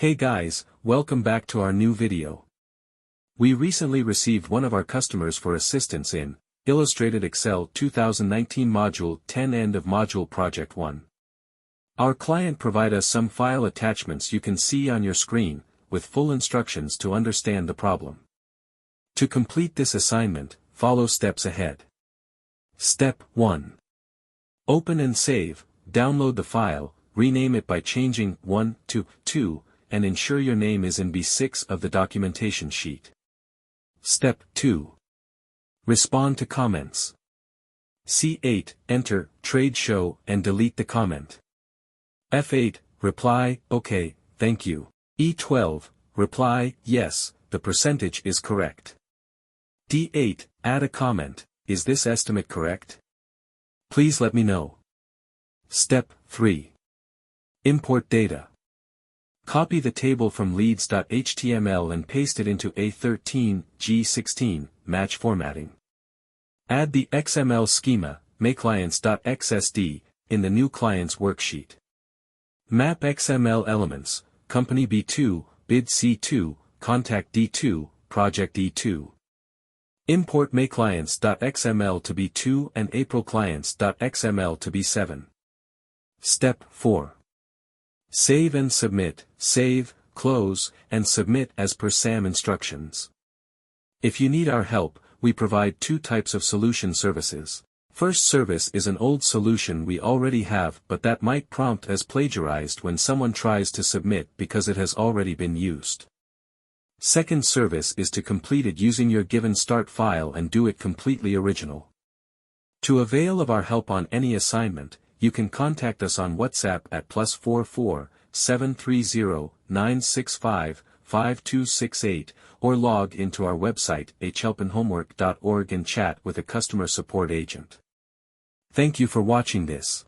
Hey guys, welcome back to our new video. We recently received one of our customers for assistance in Illustrated Excel 2019 Module 10 End of Module Project 1. Our client provided us some file attachments you can see on your screen, with full instructions to understand the problem. To complete this assignment, follow steps ahead. Step 1. Open and save, download the file, rename it by changing 1 to 2, and ensure your name is in B6 of the documentation sheet. Step 2. Respond to comments. C8, enter, trade show, and delete the comment. F8, reply, OK, thank you. E12, reply, yes, the percentage is correct. D8, add a comment, is this estimate correct? Please let me know. Step 3. Import data. Copy the table from leads.html and paste it into A13, G16, match formatting. Add the XML schema, makeClients.xsd, in the new clients worksheet. Map XML elements, company B2, bid C2, contact D2, project D2. Import makeClients.xml to B2 and aprilclients.xml to B7. Step 4. Save and submit, save, close, and submit as per SAM instructions. If you need our help, we provide two types of solution services. First service is an old solution we already have but that might prompt as plagiarized when someone tries to submit because it has already been used. Second service is to complete it using your given start file and do it completely original. To avail of our help on any assignment, you can contact us on WhatsApp at +44 730 965 5268 or log into our website xlsx.org and chat with a customer support agent. Thank you for watching this.